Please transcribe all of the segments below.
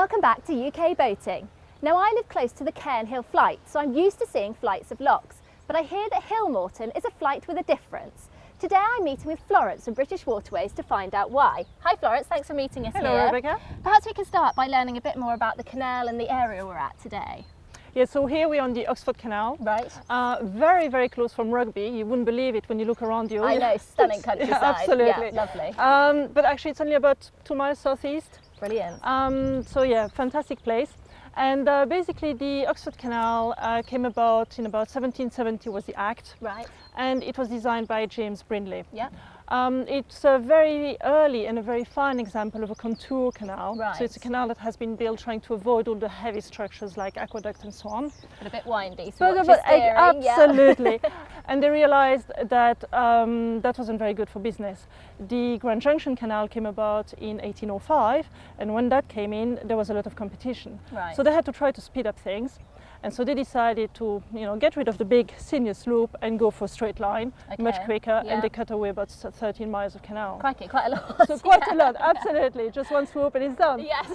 Welcome back to UK Boating. Now I live close to the Cairnhill flight, so I'm used to seeing flights of locks, but I hear that Hillmorton is a flight with a difference. Today I'm meeting with Florence from British Waterways to find out why. Hi Florence, thanks for meeting us here. Hello Rebecca. Perhaps we can start by learning a bit more about the canal and the area we're at today. Yeah, so here we are on the Oxford Canal. Right. Very, very close from Rugby. You wouldn't believe it when you look around you. I know, stunning countryside. Yeah, absolutely. Yeah, lovely. But actually it's only about 2 miles southeast. Brilliant. So yeah, fantastic place. And basically the Oxford Canal came about in about 1770 was the act. Right. And it was designed by James Brindley. Yeah. It's a very early and a very fine example of a contour canal. Right. So it's a canal that has been built trying to avoid all the heavy structures like aqueduct and so on. But a bit windy, so absolutely. Yeah. And they realized that that wasn't very good for business. The Grand Junction Canal came about in 1805, and when that came in, there was a lot of competition. Right. So they had to try to speed up things. And so they decided to, get rid of the big sinuous loop and go for a straight line, much quicker, and they cut away about 13 miles of canal. Crikey, quite a lot. So quite a lot, absolutely. Just one swoop and it's done. Yes.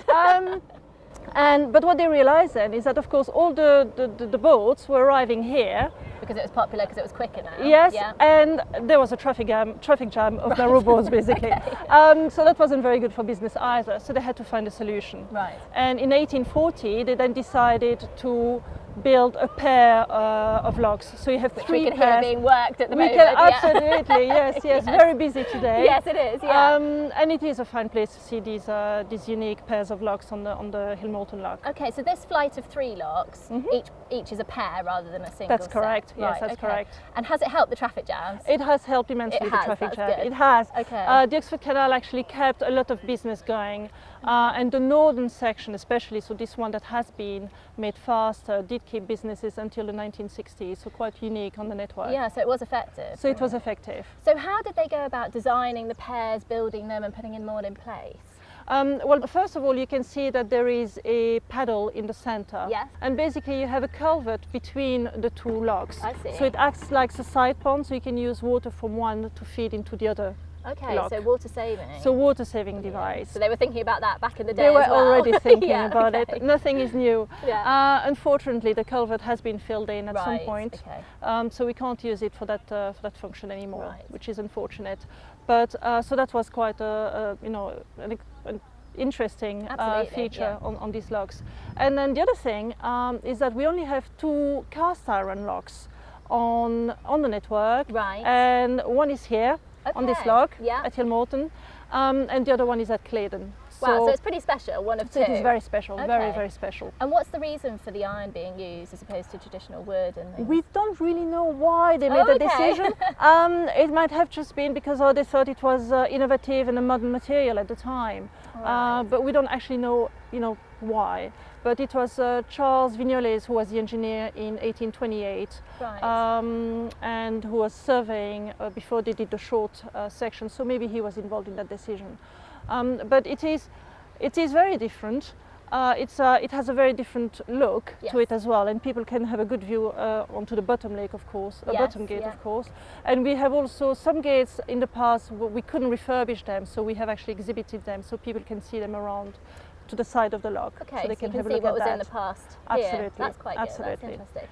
But what they realized then is that, of course, all the boats were arriving here. Because it was popular, because it was quicker now. Yes, yeah. And there was a traffic jam of narrow boats, basically. Okay. So that wasn't very good for business either, so they had to find a solution. Right. And in 1840, they then decided to build a pair of locks. So you have Which 3 we can pairs. hear being worked at the moment. Absolutely, yes, Yes. very busy today. Yes, it is, yeah. And it is a fine place to see these unique pairs of locks on the Hillmorton lock. Okay, so this flight of 3 locks, each is a pair rather than a single. That's correct. Set. Yes, right, that's correct. And has it helped the traffic jams? It has helped immensely the traffic jam. Good. It has. Okay. The Oxford Canal actually kept a lot of business going, and the northern section especially, so this one that has been made faster, did keep businesses until the 1960s, so quite unique on the network. Yeah, so it was effective. So it was effective. So how did they go about designing the pairs, building them and putting them all in place? Well, first of all, you can see that there is a paddle in the center. Yes. And basically you have a culvert between the 2 logs. I see. So it acts like a side pond, so you can use water from one to feed into the other. Okay, lock. so water saving. So water saving device. So they were thinking about that back in the day. They were as well. already thinking yeah, about okay. it. Nothing is new. Yeah. Unfortunately, the culvert has been filled in at some point, okay. so we can't use it for that function anymore, Right. which is unfortunate. But so that was quite an interesting feature on these locks. And then the other thing is that we only have 2 cast iron locks on the network, Right. and one is here. On this lock at Hillmorton, and the other one is at Claydon. Wow, so it's pretty special, one of 2. It is very special, Okay. very, very special. And what's the reason for the iron being used as opposed to traditional wood and things? We don't really know why they made that decision. It might have just been because they thought it was innovative and a modern material at the time. Right. But we don't actually know, why. But it was Charles Vignoles who was the engineer in 1828, Right. and who was surveying before they did the short section. So maybe he was involved in that decision. But it is very different. It has a very different look to it as well, and people can have a good view onto the bottom lake, of course, bottom gate, of course. And we have also some gates in the past where we couldn't refurbish them, so we have actually exhibited them so people can see them around to the side of the lock. Okay, so they can have a see look what at was in that. the past. Absolutely. Here. That's quite good. Absolutely. That's interesting.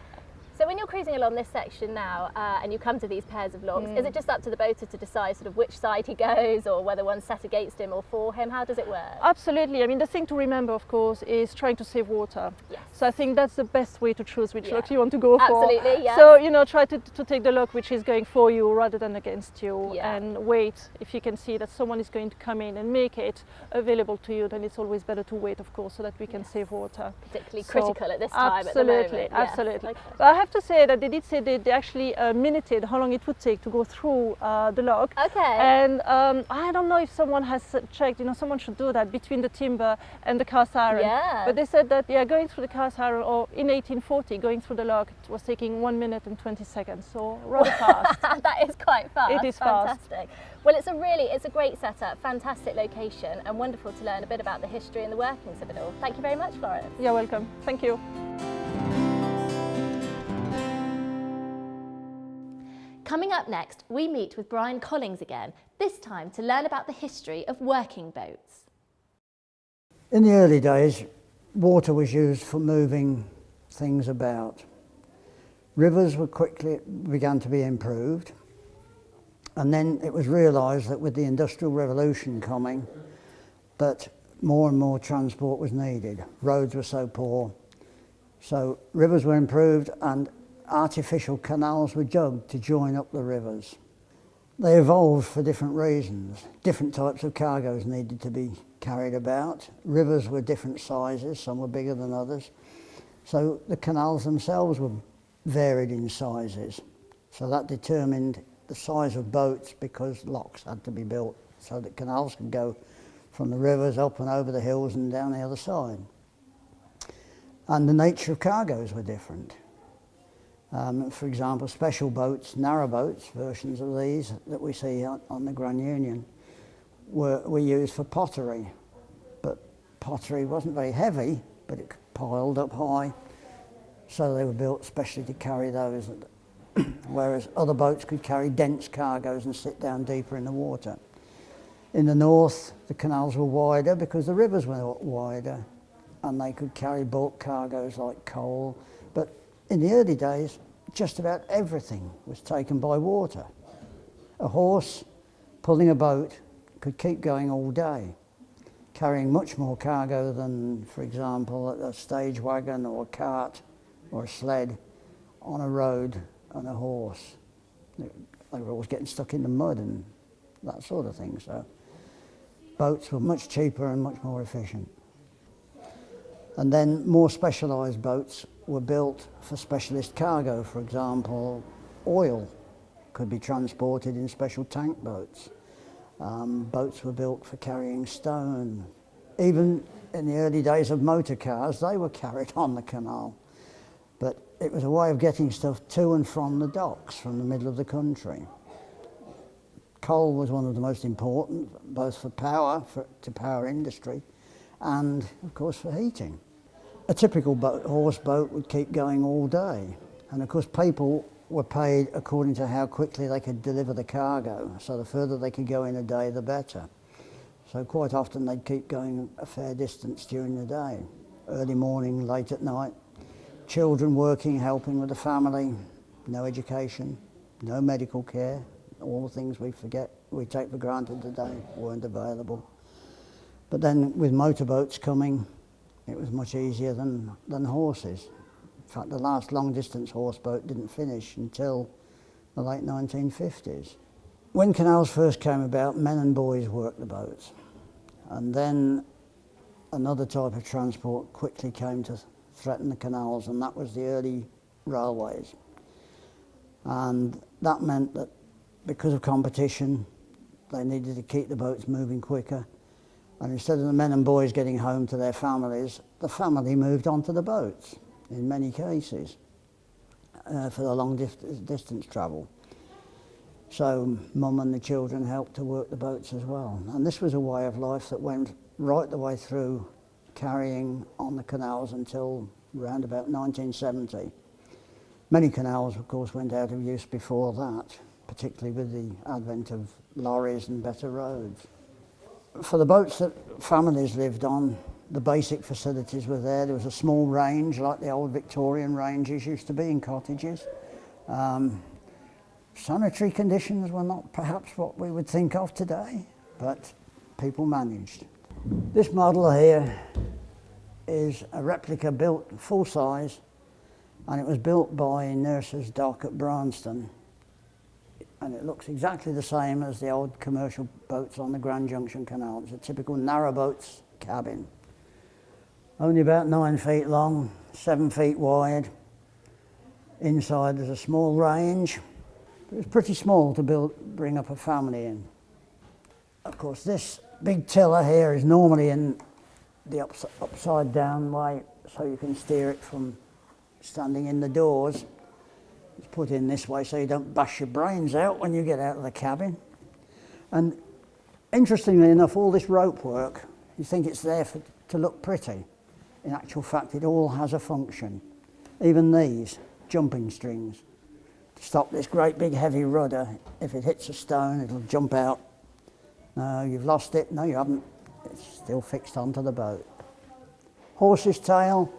So when you're cruising along this section now and you come to these pairs of locks, is it just up to the boater to decide sort of which side he goes or whether one's set against him or for him? How does it work? Absolutely. I mean, the thing to remember, of course, is trying to save water. Yes. So I think that's the best way to choose which lock you want to go for. Absolutely, yeah. So, try to take the lock which is going for you rather than against you, Yeah. and wait. If you can see that someone is going to come in and make it available to you, then it's always better to wait, of course, so that we can save water. Particularly critical at this time at the moment. Absolutely. Yes. Okay. But I have to say that they did say they actually minuted how long it would take to go through the lock. Okay. And I don't know if someone has checked, someone should do that between the timber and the cast iron. Yeah. But they said that, going through the cast iron, or in 1840, going through the lock, it was taking 1 minute and 20 seconds, so rather fast. That is quite fast. It is fast. Fantastic. Well, it's a great setup, fantastic location, and wonderful to learn a bit about the history and the workings of it all. Thank you very much, Florence. You're welcome. Thank you. Coming up next, we meet with Brian Collings again, this time to learn about the history of working boats. In the early days, water was used for moving things about. Rivers were quickly began to be improved, and then it was realised that with the Industrial Revolution coming, that more and more transport was needed. Roads were so poor, so rivers were improved and artificial canals were dug to join up the rivers. They evolved for different reasons. Different types of cargoes needed to be carried about. Rivers were different sizes, some were bigger than others. So the canals themselves were varied in sizes. So that determined the size of boats, because locks had to be built so that canals could go from the rivers up and over the hills and down the other side. And the nature of cargoes were different. For example, special boats, narrow boats, versions of these that we see on the Grand Union, were used for pottery. But pottery wasn't very heavy, but it piled up high, so they were built specially to carry those, whereas other boats could carry dense cargoes and sit down deeper in the water. In the north, the canals were wider because the rivers were wider, and they could carry bulk cargoes like coal. But in the early days, just about everything was taken by water. A horse pulling a boat could keep going all day, carrying much more cargo than, for example, a stage wagon or a cart or a sled on a road on a horse. They were always getting stuck in the mud and that sort of thing. So boats were much cheaper and much more efficient. And then more specialised boats were built for specialist cargo. For example, oil could be transported in special tank boats. Boats were built for carrying stone. Even in the early days of motor cars, they were carried on the canal. But it was a way of getting stuff to and from the docks, from the middle of the country. Coal was one of the most important, both for power, to power industry, and of course for heating. A typical horse boat would keep going all day, and of course people were paid according to how quickly they could deliver the cargo, so the further they could go in a day the better. So quite often they'd keep going a fair distance during the day, early morning, late at night. Children working, helping with the family, no education, no medical care, all the things we take for granted today weren't available. But then with motorboats coming, it was much easier than horses. In fact, the last long-distance horse boat didn't finish until the late 1950s. When canals first came about, men and boys worked the boats. And then another type of transport quickly came to threaten the canals, and that was the early railways. And that meant that because of competition, they needed to keep the boats moving quicker. And instead of the men and boys getting home to their families, the family moved on to the boats in many cases for the long distance travel. So mum and the children helped to work the boats as well. And this was a way of life that went right the way through carrying on the canals until around about 1970. Many canals, of course, went out of use before that, particularly with the advent of lorries and better roads. For the boats that families lived on, the basic facilities were there. There was a small range, like the old Victorian ranges used to be in cottages. Sanitary conditions were not perhaps what we would think of today, but people managed. This model here is a replica built full size, and it was built by Nurse's Dock at Branston. And it looks exactly the same as the old commercial boats on the Grand Junction Canal. It's a typical narrowboat's cabin. Only about 9 feet long, 7 feet wide. Inside there's a small range. It was pretty small to bring up a family in. Of course, this big tiller here is normally in the upside down way, so you can steer it from standing in the doors. It's put in this way so you don't bash your brains out when you get out of the cabin. And interestingly enough, all this rope work, you think it's there to look pretty. In actual fact, it all has a function. Even these jumping strings to stop this great big heavy rudder. If it hits a stone, it'll jump out. No, you've lost it. No, you haven't. It's still fixed onto the boat. Horse's tail.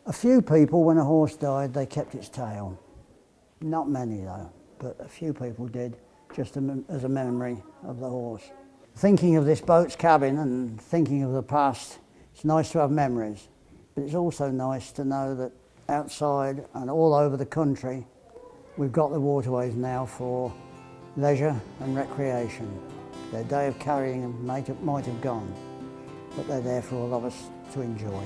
A few people, when a horse died, they kept its tail. Not many though, but a few people did, just as a memory of the horse. Thinking of this boat's cabin and thinking of the past, it's nice to have memories, but it's also nice to know that outside and all over the country, we've got the waterways now for leisure and recreation. Their day of carrying might have gone, but they're there for all of us to enjoy.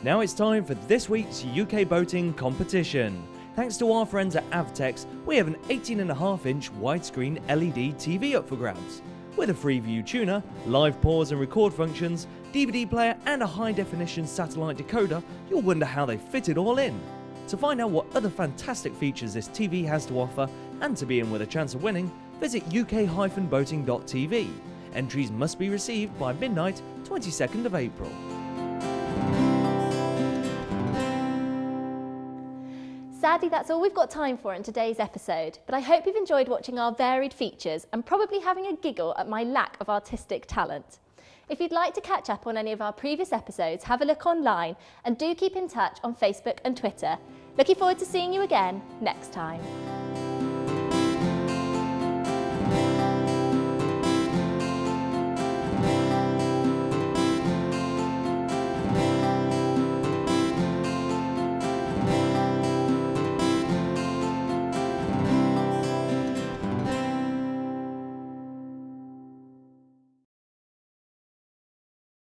Now it's time for this week's UK boating competition. Thanks to our friends at Avtex, we have an 18.5-inch widescreen LED TV up for grabs. With a Freeview tuner, live pause and record functions, DVD player and a high-definition satellite decoder, you'll wonder how they fit it all in. To find out what other fantastic features this TV has to offer and to be in with a chance of winning, visit uk-boating.tv. Entries must be received by midnight, 22nd of April. Sadly, that's all we've got time for in today's episode, but I hope you've enjoyed watching our varied features and probably having a giggle at my lack of artistic talent. If you'd like to catch up on any of our previous episodes, have a look online and do keep in touch on Facebook and Twitter. Looking forward to seeing you again next time.